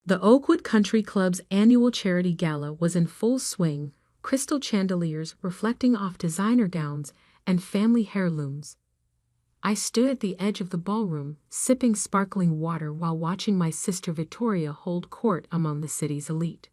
The Oakwood Country Club's annual charity gala was in full swing, crystal chandeliers reflecting off designer gowns and family heirlooms. I stood at the edge of the ballroom, sipping sparkling water while watching my sister Victoria hold court among the city's elite.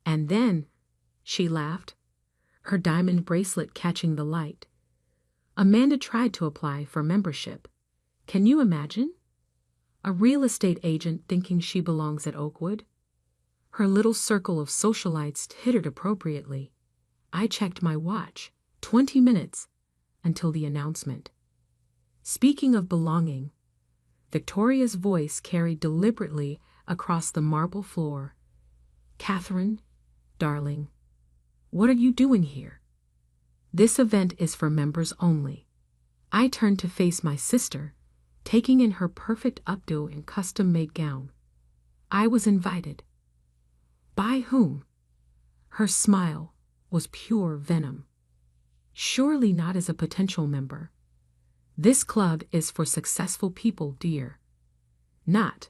And then, she laughed, her diamond bracelet catching the light. Amanda tried to apply for membership. Can you imagine? A real estate agent thinking she belongs at Oakwood? Her little circle of socialites tittered appropriately. I checked my watch. 20 minutes until the announcement. Speaking of belonging, Victoria's voice carried deliberately across the marble floor. Catherine, darling, what are you doing here? This event is for members only. I turned to face my sister, taking in her perfect updo and custom-made gown. I was invited. By whom? Her smile was pure venom. Surely not as a potential member. This club is for successful people, dear. Not.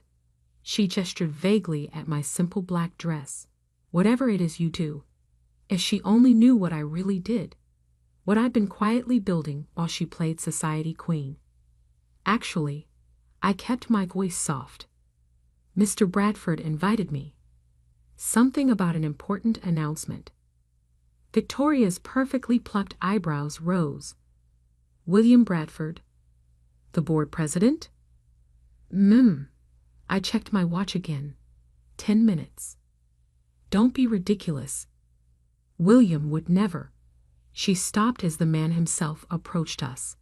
She gestured vaguely at my simple black dress. Whatever it is you do. If she only knew what I really did. What I'd been quietly building while she played society queen. Actually, I kept my voice soft. Mr. Bradford invited me. Something about an important announcement. Victoria's perfectly plucked eyebrows rose. William Bradford, the board president? I checked my watch again. 10 minutes. Don't be ridiculous. William would never. She stopped as the man himself approached us.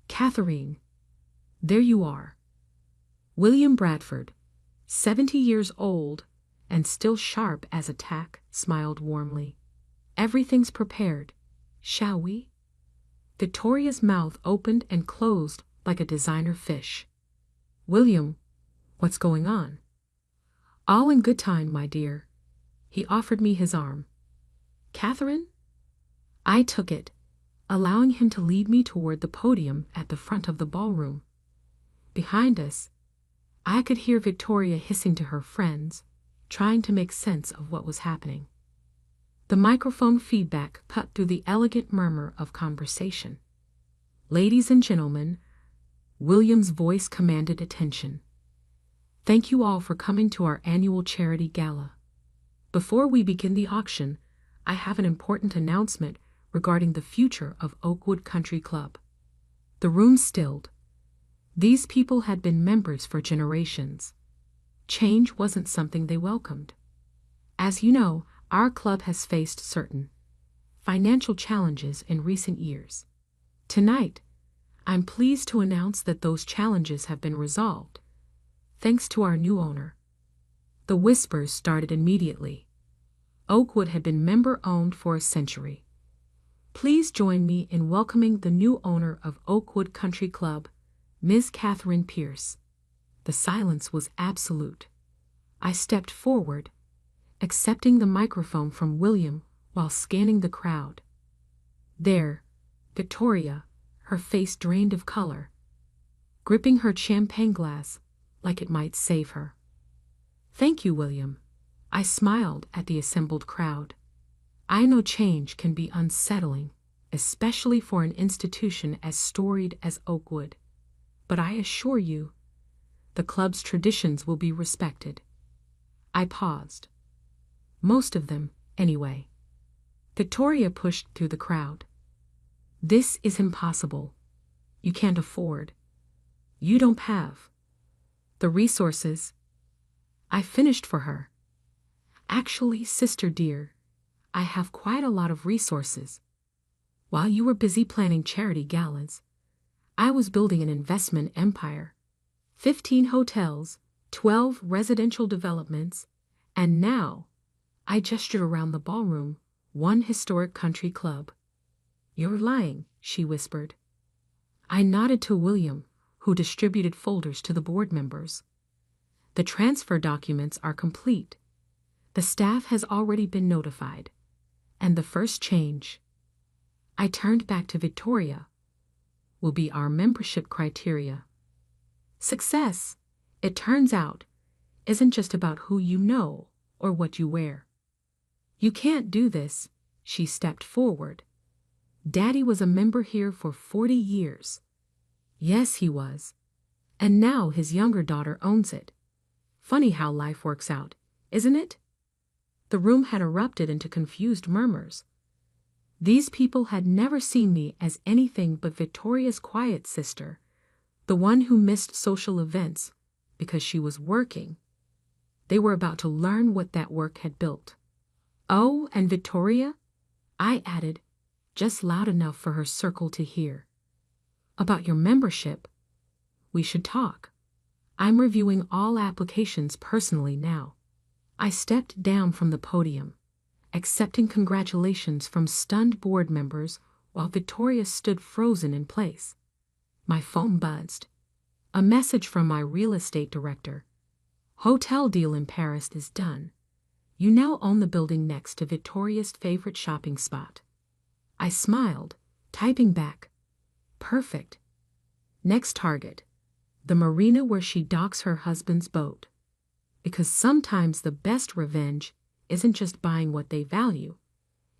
Catherine, there you are. William Bradford, 70 years old and still sharp as a tack, smiled warmly. Everything's prepared. Shall we? Victoria's mouth opened and closed like a designer fish. William, what's going on? All in good time, my dear. He offered me his arm. Catherine? I took it, allowing him to lead me toward the podium at the front of the ballroom. Behind us, I could hear Victoria hissing to her friends, trying to make sense of what was happening. The microphone feedback cut through the elegant murmur of conversation. Ladies and gentlemen, William's voice commanded attention. Thank you all for coming to our annual charity gala. Before we begin the auction, I have an important announcement regarding the future of Oakwood Country Club. The room stilled. These people had been members for generations. Change wasn't something they welcomed. As you know, our club has faced certain financial challenges in recent years. Tonight, I'm pleased to announce that those challenges have been resolved, thanks to our new owner. The whispers started immediately. Oakwood had been member-owned for a century. Please join me in welcoming the new owner of Oakwood Country Club, Ms. Catherine Pierce. The silence was absolute. I stepped forward, accepting the microphone from William while scanning the crowd. There, Victoria, her face drained of color, gripping her champagne glass like it might save her. Thank you, William. I smiled at the assembled crowd. I know change can be unsettling, especially for an institution as storied as Oakwood. But I assure you, the club's traditions will be respected. I paused. Most of them, anyway. Victoria pushed through the crowd. This is impossible. You can't afford. You don't have the resources. I finished for her. Actually, sister dear, I have quite a lot of resources. While you were busy planning charity galas, I was building an investment empire. 15 hotels, 12 residential developments, and now, I gestured around the ballroom, 1 historic country club. You're lying, she whispered. I nodded to William, who distributed folders to the board members. The transfer documents are complete. The staff has already been notified. And the first change, I turned back to Victoria, will be our membership criteria. Success, it turns out, isn't just about who you know or what you wear. You can't do this. She stepped forward. Daddy was a member here for 40 years. Yes, he was. And now his younger daughter owns it. Funny how life works out, isn't it? The room had erupted into confused murmurs. These people had never seen me as anything but Victoria's quiet sister, the one who missed social events because she was working. They were about to learn what that work had built. Oh, and Victoria? I added, just loud enough for her circle to hear. About your membership. We should talk. I'm reviewing all applications personally now. I stepped down from the podium, accepting congratulations from stunned board members while Victoria stood frozen in place. My phone buzzed. A message from my real estate director. Hotel deal in Paris is done. You now own the building next to Victoria's favorite shopping spot. I smiled, typing back. Perfect. Next target. The marina where she docks her husband's boat. Because sometimes the best revenge isn't just buying what they value.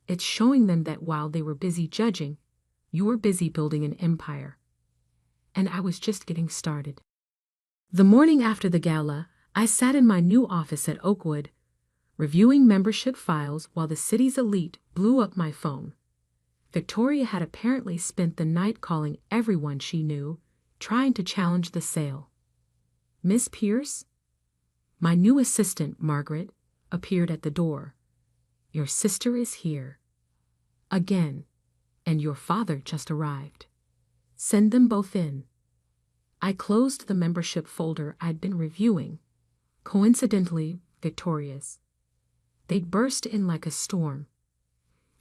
It's showing them that while they were busy judging, you were busy building an empire. And I was just getting started. The morning after the gala, I sat in my new office at Oakwood, reviewing membership files while the city's elite blew up my phone. Victoria had apparently spent the night calling everyone she knew, trying to challenge the sale. Miss Pierce? My new assistant, Margaret, appeared at the door. Your sister is here. Again, and your father just arrived. Send them both in. I closed the membership folder I'd been reviewing, coincidentally Victoria's. They'd burst in like a storm.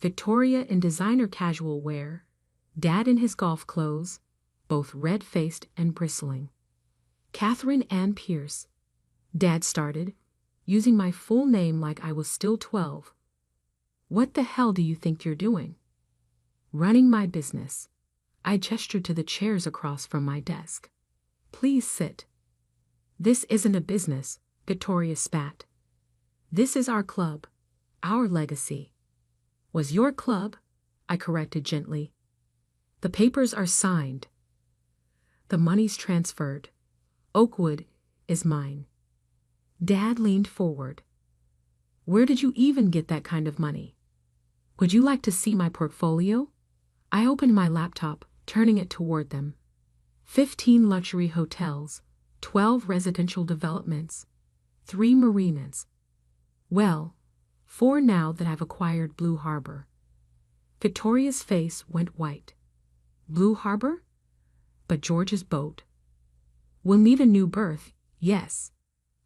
Victoria in designer casual wear, Dad in his golf clothes, both red-faced and bristling. Catherine Ann Pierce. Dad started, using my full name like I was still 12. What the hell do you think you're doing? Running my business. I gestured to the chairs across from my desk. Please sit. This isn't a business, Victoria spat. This is our club, our legacy. Was your club? I corrected gently. The papers are signed. The money's transferred. Oakwood is mine. Dad leaned forward. Where did you even get that kind of money? Would you like to see my portfolio? I opened my laptop, turning it toward them. 15 luxury hotels, 12 residential developments, 3 marinas. Well, 4 now that I've acquired Blue Harbor. Victoria's face went white. Blue Harbor? But George's boat. We'll need a new berth, yes,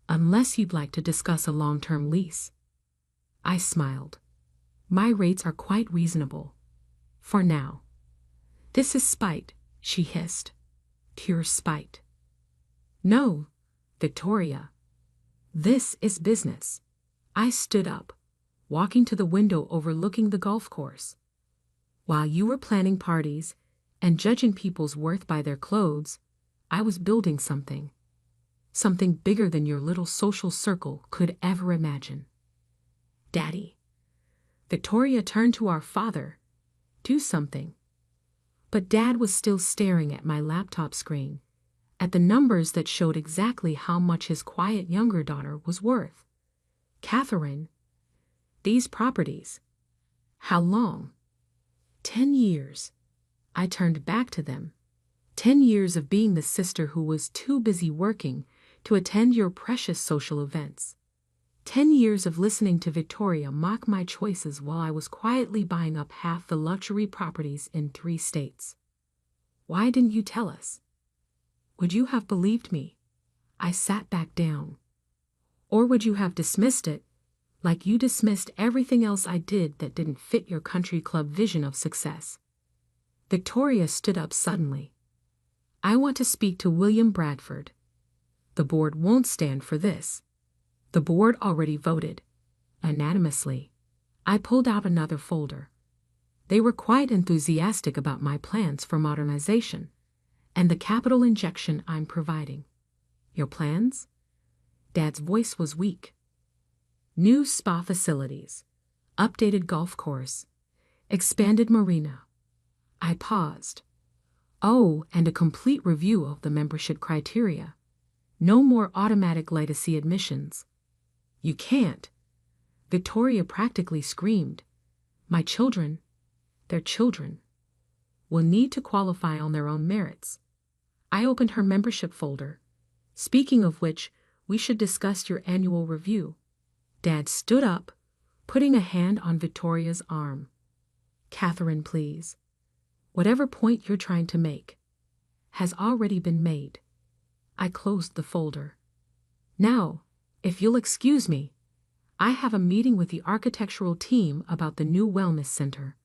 unless you'd like to discuss a long-term lease. I smiled. My rates are quite reasonable. For now. This is spite, she hissed. Pure spite. No, Victoria. This is business. I stood up, walking to the window overlooking the golf course. While you were planning parties and judging people's worth by their clothes, I was building something. Something bigger than your little social circle could ever imagine. Daddy. Victoria turned to our father. Do something. But Dad was still staring at my laptop screen, at the numbers that showed exactly how much his quiet younger daughter was worth. Catherine. These properties. How long? 10 years. I turned back to them. 10 years of being the sister who was too busy working to attend your precious social events. 10 years of listening to Victoria mock my choices while I was quietly buying up half the luxury properties in 3 states. Why didn't you tell us? Would you have believed me? I sat back down. Or would you have dismissed it, like you dismissed everything else I did that didn't fit your country club vision of success? Victoria stood up suddenly. I want to speak to William Bradford. The board won't stand for this. The board already voted. Unanimously. I pulled out another folder. They were quite enthusiastic about my plans for modernization and the capital injection I'm providing. Your plans? Dad's voice was weak. New spa facilities, updated golf course, expanded marina. I paused. Oh, and a complete review of the membership criteria. No more automatic legacy admissions. You can't. Victoria practically screamed. My children, their children, will need to qualify on their own merits. I opened her membership folder. Speaking of which, we should discuss your annual review. Dad stood up, putting a hand on Victoria's arm. Catherine, please. Whatever point you're trying to make has already been made. I closed the folder. Now, if you'll excuse me, I have a meeting with the architectural team about the new wellness center.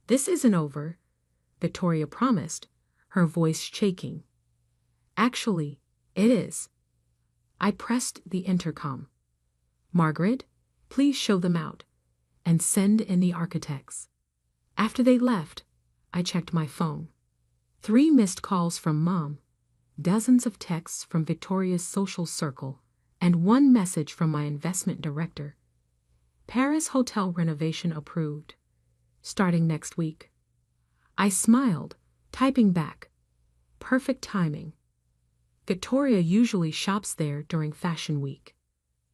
This isn't over, Victoria promised, her voice shaking. Actually, it is. I pressed the intercom. Margaret, please show them out and send in the architects. After they left, I checked my phone. 3 missed calls from Mom, dozens of texts from Victoria's social circle, and 1 message from my investment director. Paris hotel renovation approved. Starting next week. I smiled, typing back. Perfect timing. Victoria usually shops there during Fashion Week.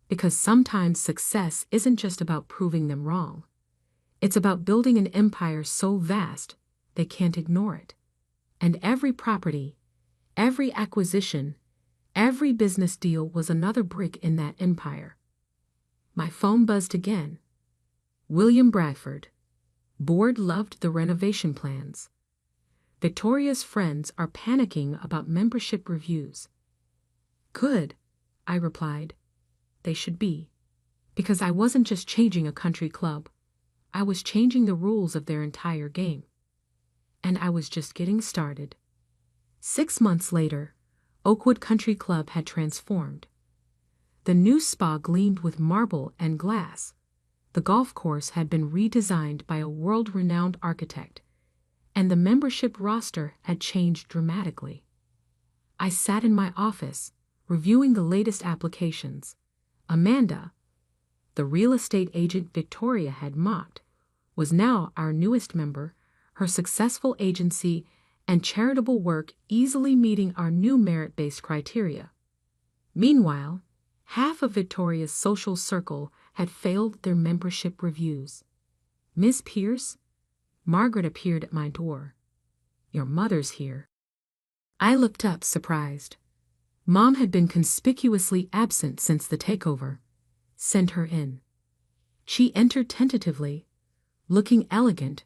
Because sometimes success isn't just about proving them wrong. It's about building an empire so vast they can't ignore it. And every property, every acquisition, every business deal was another brick in that empire. My phone buzzed again. William Bradford. Board loved the renovation plans. Victoria's friends are panicking about membership reviews. Good, I replied. They should be. Because I wasn't just changing a country club. I was changing the rules of their entire game. And I was just getting started. 6 months later, Oakwood Country Club had transformed. The new spa gleamed with marble and glass. The golf course had been redesigned by a world-renowned architect, and the membership roster had changed dramatically. I sat in my office, reviewing the latest applications. Amanda, the real estate agent Victoria had mocked, was now our newest member, her successful agency and charitable work easily meeting our new merit-based criteria. Meanwhile, half of Victoria's social circle had failed their membership reviews. Miss Pierce? Margaret appeared at my door. Your mother's here. I looked up, surprised. Mom had been conspicuously absent since the takeover. Send her in. She entered tentatively, looking elegant,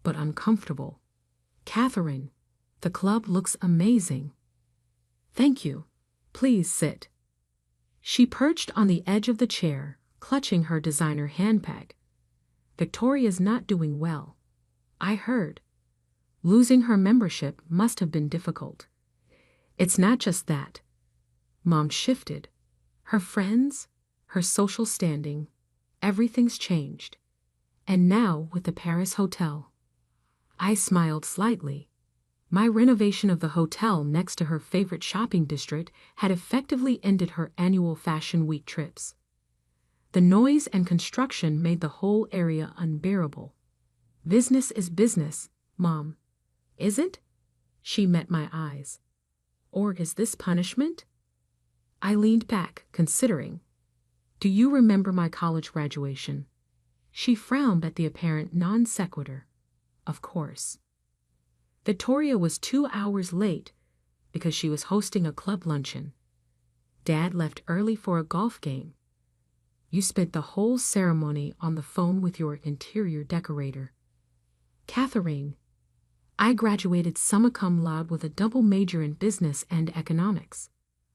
but uncomfortable. Catherine, the club looks amazing. Thank you. Please sit. She perched on the edge of the chair, clutching her designer handbag. Victoria's not doing well. I heard. Losing her membership must have been difficult. It's not just that. Mom shifted. Her friends, her social standing, everything's changed. And now with the Paris hotel. I smiled slightly. My renovation of the hotel next to her favorite shopping district had effectively ended her annual Fashion Week trips. The noise and construction made the whole area unbearable. Business is business, Mom. Is it? She met my eyes. Or is this punishment? I leaned back, considering. Do you remember my college graduation? She frowned at the apparent non sequitur. Of course. Victoria was 2 hours late because she was hosting a club luncheon. Dad left early for a golf game. You spent the whole ceremony on the phone with your interior decorator. Catherine, I graduated summa cum laude with a double major in business and economics.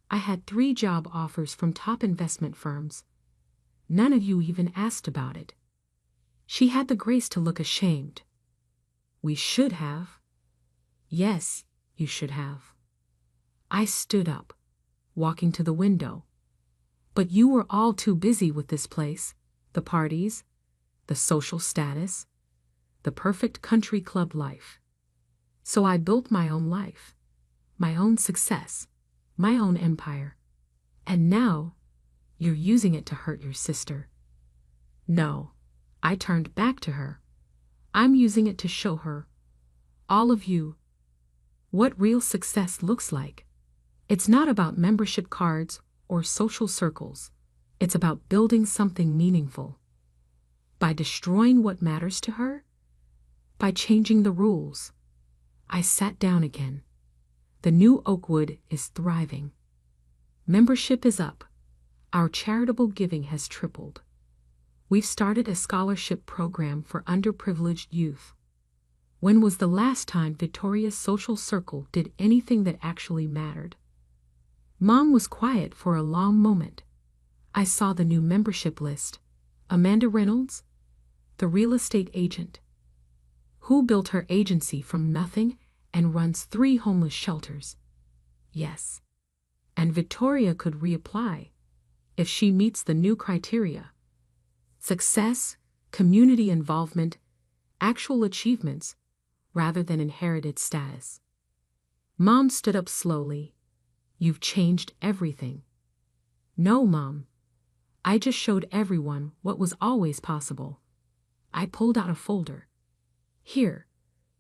I had 3 job offers from top investment firms. None of you even asked about it. She had the grace to look ashamed. We should have. Yes, you should have. I stood up, walking to the window. But you were all too busy with this place, the parties, the social status, the perfect country club life. So I built my own life, my own success, my own empire. And now, You're using it to hurt your sister. No, I turned back to her. I'm using it to show her, all of you, what real success looks like. It's not about membership cards or social circles. It's about building something meaningful. By destroying what matters to her, by changing the rules. I sat down again. The new Oakwood is thriving. Membership is up. Our charitable giving has tripled. We've started a scholarship program for underprivileged youth. When was the last time Victoria's social circle did anything that actually mattered? Mom was quiet for a long moment. I saw the new membership list. Amanda Reynolds, the real estate agent, who built her agency from nothing and runs 3 homeless shelters. Yes. And Victoria could reapply if she meets the new criteria. Success, community involvement, actual achievements, rather than inherited status. Mom stood up slowly. You've changed everything. No, Mom. I just showed everyone what was always possible. I pulled out a folder. Here,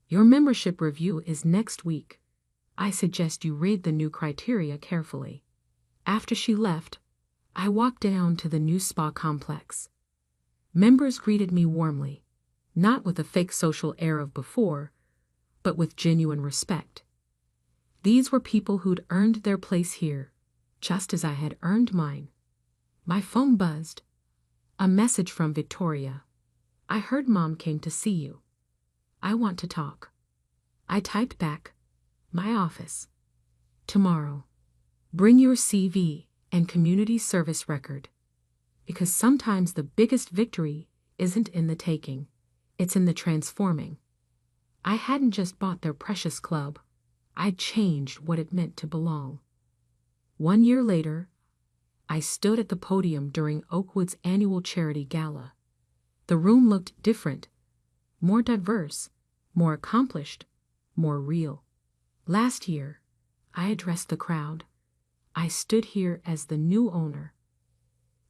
your membership review is next week. I suggest you read the new criteria carefully. After she left, I walked down to the new spa complex. Members greeted me warmly, not with the fake social air of before, but with genuine respect. These were people who'd earned their place here, just as I had earned mine. My phone buzzed. A message from Victoria. I heard Mom came to see you. I want to talk. I typed back, my office. Tomorrow. Bring your CV and community service record. Because sometimes the biggest victory isn't in the taking, it's in the transforming. I hadn't just bought their precious club, I'd changed what it meant to belong. 1 year later, I stood at the podium during Oakwood's annual charity gala. The room looked different, more diverse, more accomplished, more real. Last year, I addressed the crowd. I stood here as the new owner.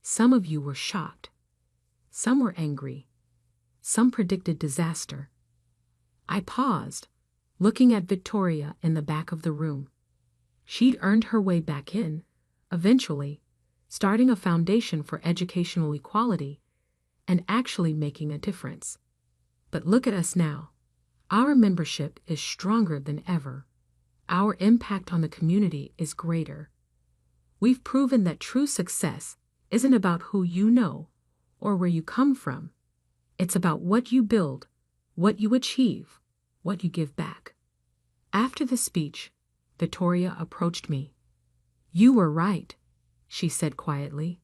Some of you were shocked. Some were angry. Some predicted disaster. I paused, looking at Victoria in the back of the room. She'd earned her way back in, eventually, starting a foundation for educational equality and actually making a difference. But look at us now. Our membership is stronger than ever. Our impact on the community is greater. We've proven that true success isn't about who you know or where you come from. It's about what you build, what you achieve, what you give back. After the speech, Victoria approached me. You were right, she said quietly,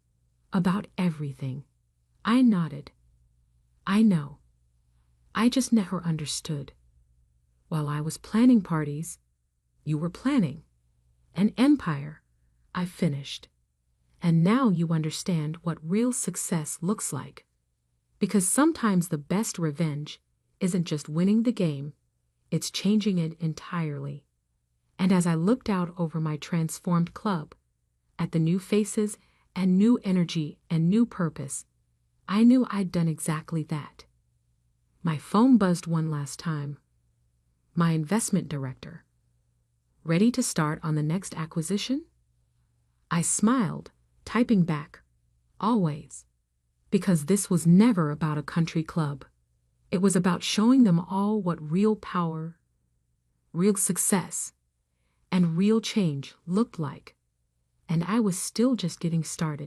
about everything. I nodded. I know. I just never understood. While I was planning parties, you were planning. An empire, I finished. And now you understand what real success looks like. Because sometimes the best revenge isn't just winning the game, it's changing it entirely. And as I looked out over my transformed club, at the new faces and new energy and new purpose, I knew I'd done exactly that. My phone buzzed one last time. My investment director. Ready to start on the next acquisition? I smiled, typing back, always. Because this was never about a country club. It was about showing them all what real power, real success, and real change looked like. And I was still just getting started.